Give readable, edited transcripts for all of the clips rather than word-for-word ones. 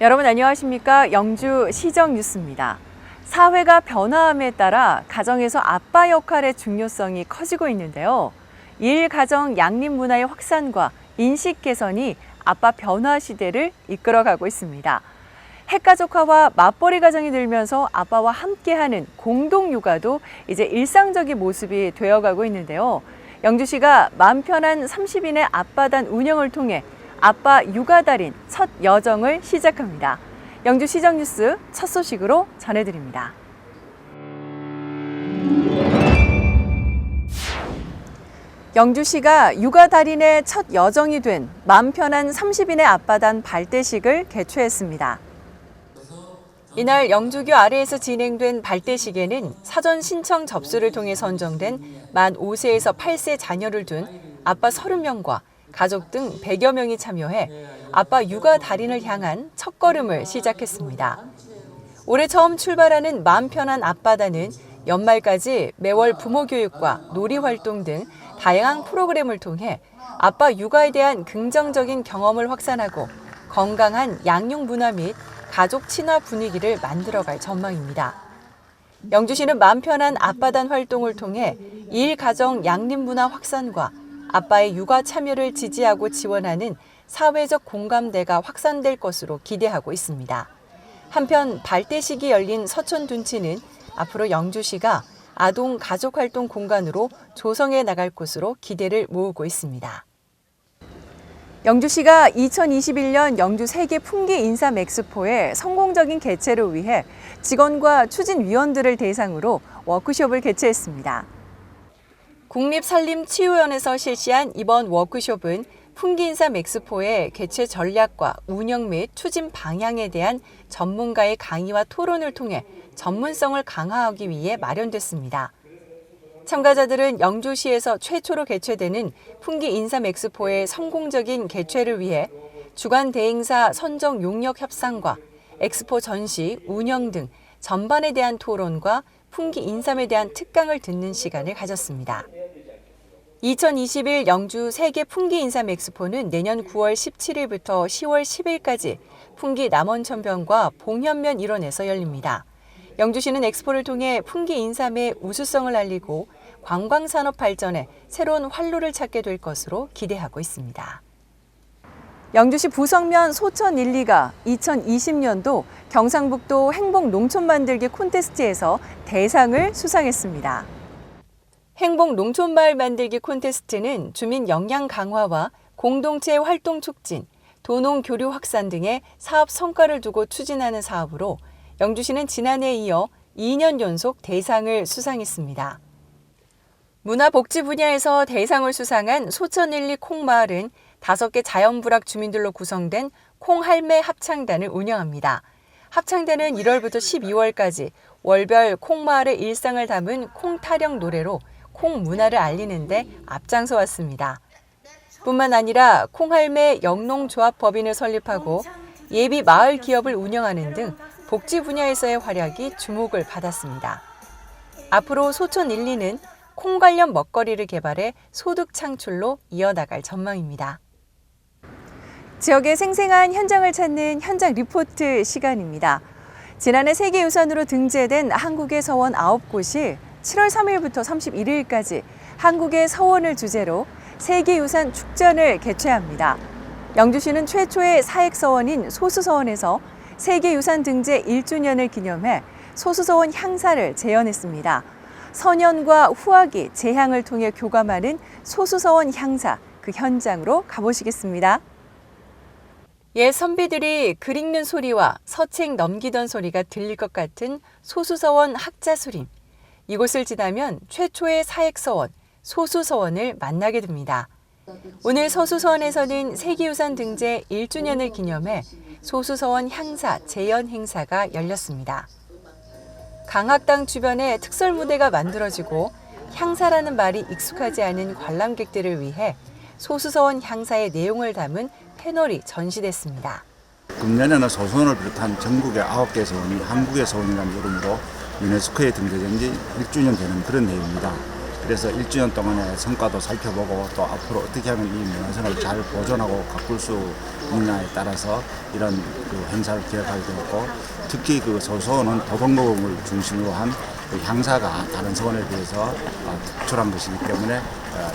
여러분 안녕하십니까? 영주 시정 뉴스입니다. 사회가 변화함에 따라 가정에서 아빠 역할의 중요성이 커지고 있는데요. 일가정 양립 문화의 확산과 인식 개선이 아빠 변화 시대를 이끌어가고 있습니다. 핵가족화와 맞벌이 가정이 늘면서 아빠와 함께하는 공동육아도 이제 일상적인 모습이 되어가고 있는데요. 영주시가 맘 편한 30인의 아빠단 운영을 통해 아빠 육아달인 첫 여정을 시작합니다. 영주시정 뉴스 첫 소식으로 전해드립니다. 영주시가 육아달인의 첫 여정이 된 맘 편한 30인의 아빠단 발대식을 개최했습니다. 이날 영주교 아래에서 진행된 발대식에는 사전 신청 접수를 통해 선정된 만 5세에서 8세 자녀를 둔 아빠 30명과 가족 등 100여 명이 참여해 아빠 육아 달인을 향한 첫걸음을 시작했습니다. 올해 처음 출발하는 마음 편한 아빠단은 연말까지 매월 부모 교육과 놀이 활동 등 다양한 프로그램을 통해 아빠 육아에 대한 긍정적인 경험을 확산하고 건강한 양육 문화 및 가족 친화 분위기를 만들어갈 전망입니다. 영주시는 마음 편한 아빠단 활동을 통해 일가정 양립 문화 확산과 아빠의 육아 참여를 지지하고 지원하는 사회적 공감대가 확산될 것으로 기대하고 있습니다. 한편 발대식이 열린 서촌 둔치는 앞으로 영주시가 아동 가족 활동 공간으로 조성해 나갈 곳으로 기대를 모으고 있습니다. 영주시가 2021년 영주 세계 풍기 인삼 엑스포의 성공적인 개최를 위해 직원과 추진위원들을 대상으로 워크숍을 개최했습니다. 국립산림치유원에서 실시한 이번 워크숍은 풍기인삼 엑스포의 개최 전략과 운영 및 추진 방향에 대한 전문가의 강의와 토론을 통해 전문성을 강화하기 위해 마련됐습니다. 참가자들은 영주시에서 최초로 개최되는 풍기인삼 엑스포의 성공적인 개최를 위해 주간 대행사 선정 용역 협상과 엑스포 전시, 운영 등 전반에 대한 토론과 풍기인삼에 대한 특강을 듣는 시간을 가졌습니다. 2021 영주 세계 풍기인삼 엑스포는 내년 9월 17일부터 10월 10일까지 풍기 남원천변과 봉현면 일원에서 열립니다. 영주시는 엑스포를 통해 풍기인삼의 우수성을 알리고 관광산업 발전에 새로운 활로를 찾게 될 것으로 기대하고 있습니다. 영주시 부성면 소천 1, 2가 2020년도 경상북도 행복 농촌 만들기 콘테스트에서 대상을 수상했습니다. 행복 농촌마을 만들기 콘테스트는 주민 역량 강화와 공동체 활동 촉진, 도농 교류 확산 등의 사업 성과를 두고 추진하는 사업으로 영주시는 지난해에 이어 2년 연속 대상을 수상했습니다. 문화복지 분야에서 대상을 수상한 소천 1, 2 콩마을은 5개 자연불락 주민들로 구성된 콩할매 합창단을 운영합니다. 합창단은 1월부터 12월까지 월별 콩마을의 일상을 담은 콩타령 노래로 콩 문화를 알리는 데 앞장서 왔습니다. 뿐만 아니라 콩할매 영농조합 법인을 설립하고 예비 마을 기업을 운영하는 등 복지 분야에서의 활약이 주목을 받았습니다. 앞으로 소천 1, 2는 콩 관련 먹거리를 개발해 소득 창출로 이어나갈 전망입니다. 지역의 생생한 현장을 찾는 현장 리포트 시간입니다. 지난해 세계유산으로 등재된 한국의 서원 9곳이 7월 3일부터 31일까지 한국의 서원을 주제로 세계유산 축전을 개최합니다. 영주시는 최초의 사액서원인 소수서원에서 세계유산 등재 1주년을 기념해 소수서원 향사를 재현했습니다. 선연과 후하기, 재향을 통해 교감하는 소수서원 향사, 그 현장으로 가보시겠습니다. 옛 선비들이 글 읽는 소리와 서책 넘기던 소리가 들릴 것 같은 소수서원 학자수림. 이곳을 지나면 최초의 사액서원, 소수서원을 만나게 됩니다. 오늘 소수서원에서는 세계유산 등재 1주년을 기념해 소수서원 향사 재연 행사가 열렸습니다. 강학당 주변에 특설무대가 만들어지고 향사라는 말이 익숙하지 않은 관람객들을 위해 소수서원 향사의 내용을 담은 패널이 전시됐습니다. 금년에는 소수원을 비롯한 전국의 9개 서원이 한국의 서원이라는 이름으로 유네스코에 등재된 지 1주년 되는 그런 해입니다. 그래서 1주년 동안의 성과도 살펴보고 또 앞으로 어떻게 하면 이 문화선을 잘 보존하고 가꿀 수 있느냐에 따라서 이런 그 행사를 기획하게 되었고, 특히 그 소소원은 도동공을 중심으로 한 그 향사가 다른 서원에 비해서 특출한 것이기 때문에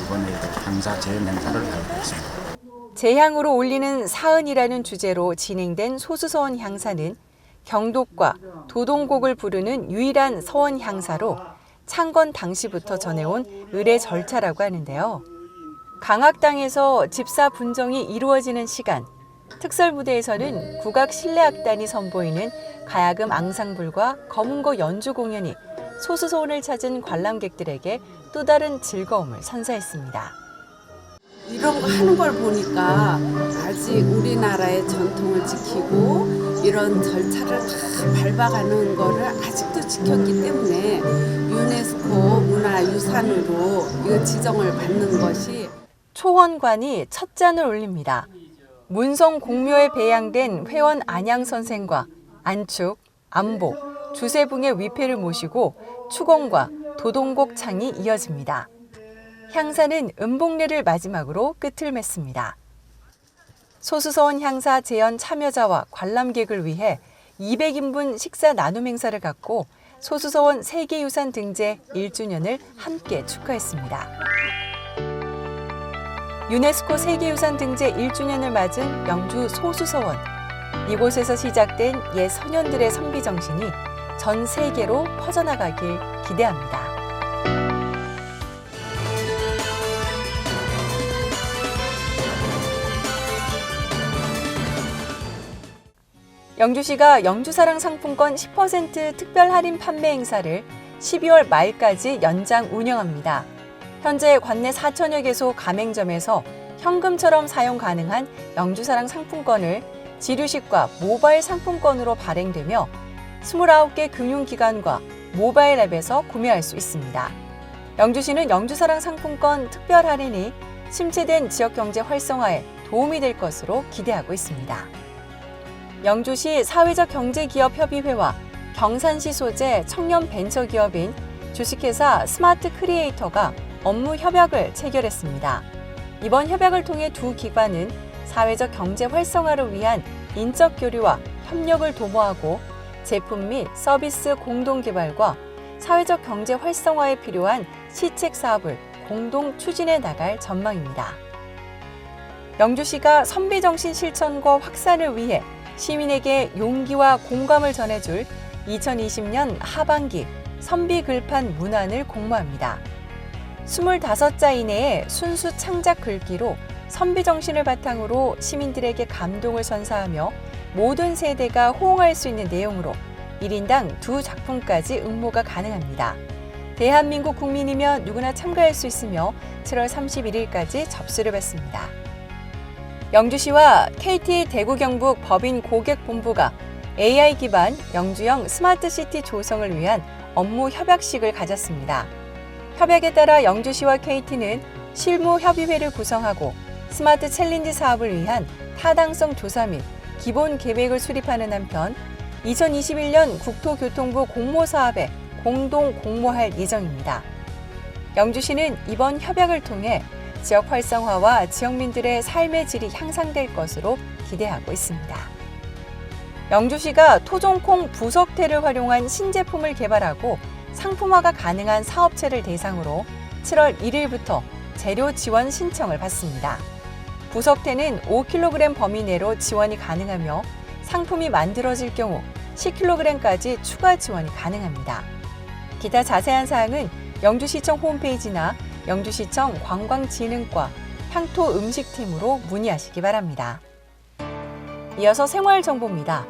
이번에 향사 재현 행사를 하게 되었습니다. 재향으로 올리는 사은이라는 주제로 진행된 소수서원 향사는 경독과 도동곡을 부르는 유일한 서원 향사로 창건 당시부터 전해온 의례 절차라고 하는데요. 강악당에서 집사 분정이 이루어지는 시간, 특설무대에서는 국악 실내악단이 선보이는 가야금 앙상블과 검은고 연주 공연이 소수서원을 찾은 관람객들에게 또 다른 즐거움을 선사했습니다. 이런 거 하는 걸 보니까 아직 우리나라의 전통을 지키고 이런 절차를 다 밟아가는 거를 아직도 지켰기 때문에 유네스코 문화유산으로 이거 지정을 받는 것이. 초원관이 첫 잔을 올립니다. 문성 공묘에 배양된 회원 안양 선생과 안축, 안복, 주세붕의 위패를 모시고 추공과 도동곡 창이 이어집니다. 향사는 음복례를 마지막으로 끝을 맺습니다. 소수서원 향사 재현 참여자와 관람객을 위해 200인분 식사 나눔 행사를 갖고 소수서원 세계유산 등재 1주년을 함께 축하했습니다. 유네스코 세계유산 등재 1주년을 맞은 영주 소수서원. 이곳에서 시작된 옛 선현들의 선비 정신이 전 세계로 퍼져나가길 기대합니다. 영주시가 영주사랑 상품권 10% 특별 할인 판매 행사를 12월 말까지 연장 운영합니다. 현재 관내 4천여 개소 가맹점에서 현금처럼 사용 가능한 영주사랑 상품권을 지류식과 모바일 상품권으로 발행되며 29개 금융기관과 모바일 앱에서 구매할 수 있습니다. 영주시는 영주사랑 상품권 특별 할인이 침체된 지역경제 활성화에 도움이 될 것으로 기대하고 있습니다. 영주시 사회적 경제기업협의회와 경산시 소재 청년 벤처기업인 주식회사 스마트 크리에이터가 업무 협약을 체결했습니다. 이번 협약을 통해 두 기관은 사회적 경제 활성화를 위한 인적 교류와 협력을 도모하고 제품 및 서비스 공동 개발과 사회적 경제 활성화에 필요한 시책 사업을 공동 추진해 나갈 전망입니다. 영주시가 선비 정신 실천과 확산을 위해 시민에게 용기와 공감을 전해줄 2020년 하반기 선비 글판 문안을 공모합니다. 25자 이내에 순수 창작 글귀로 선비 정신을 바탕으로 시민들에게 감동을 선사하며 모든 세대가 호응할 수 있는 내용으로 1인당 2작품까지 응모가 가능합니다. 대한민국 국민이면 누구나 참가할 수 있으며 7월 31일까지 접수를 받습니다. 영주시와 KT 대구 경북 법인 고객본부가 AI 기반 영주형 스마트시티 조성을 위한 업무 협약식을 가졌습니다. 협약에 따라 영주시와 KT는 실무협의회를 구성하고 스마트 챌린지 사업을 위한 타당성 조사 및 기본 계획을 수립하는 한편 2021년 국토교통부 공모사업에 공동 공모할 예정입니다. 영주시는 이번 협약을 통해 지역 활성화와 지역민들의 삶의 질이 향상될 것으로 기대하고 있습니다. 영주시가 토종콩 부석태를 활용한 신제품을 개발하고 상품화가 가능한 사업체를 대상으로 7월 1일부터 재료 지원 신청을 받습니다. 부석태는 5kg 범위 내로 지원이 가능하며 상품이 만들어질 경우 10kg까지 추가 지원이 가능합니다. 기타 자세한 사항은 영주시청 홈페이지나 영주시청 관광진흥과 향토음식팀으로 문의하시기 바랍니다. 이어서 생활정보입니다.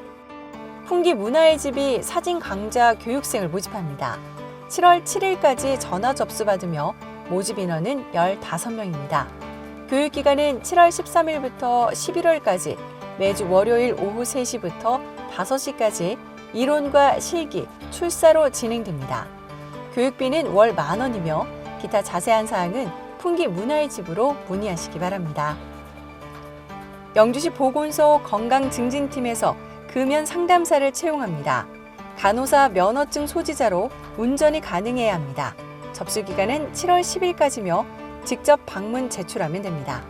풍기 문화의 집이 사진 강좌 교육생을 모집합니다. 7월 7일까지 전화 접수받으며 모집 인원은 15명입니다. 교육기간은 7월 13일부터 11월까지 매주 월요일 오후 3시부터 5시까지 이론과 실기, 출사로 진행됩니다. 교육비는 월 10,000원이며 기타 자세한 사항은 풍기 문화의 집으로 문의하시기 바랍니다. 영주시 보건소 건강증진팀에서 금연 상담사를 채용합니다. 간호사 면허증 소지자로 운전이 가능해야 합니다. 접수 기간은 7월 10일까지며 직접 방문 제출하면 됩니다.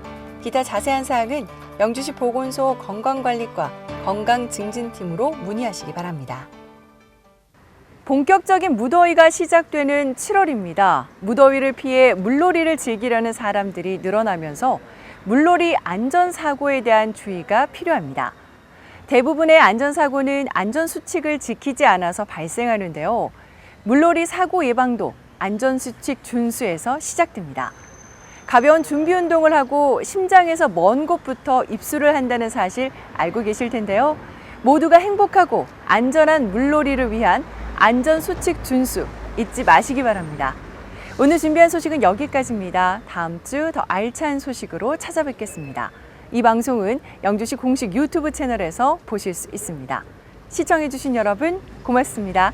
기타 자세한 사항은 영주시 보건소 건강관리과 건강증진팀으로 문의하시기 바랍니다. 본격적인 무더위가 시작되는 7월입니다. 무더위를 피해 물놀이를 즐기려는 사람들이 늘어나면서 물놀이 안전사고에 대한 주의가 필요합니다. 대부분의 안전사고는 안전수칙을 지키지 않아서 발생하는데요. 물놀이 사고 예방도 안전수칙 준수에서 시작됩니다. 가벼운 준비 운동을 하고 심장에서 먼 곳부터 입수를 한다는 사실 알고 계실 텐데요. 모두가 행복하고 안전한 물놀이를 위한 안전수칙 준수 잊지 마시기 바랍니다. 오늘 준비한 소식은 여기까지입니다. 다음 주 더 알찬 소식으로 찾아뵙겠습니다. 이 방송은 영주시 공식 유튜브 채널에서 보실 수 있습니다. 시청해주신 여러분 고맙습니다.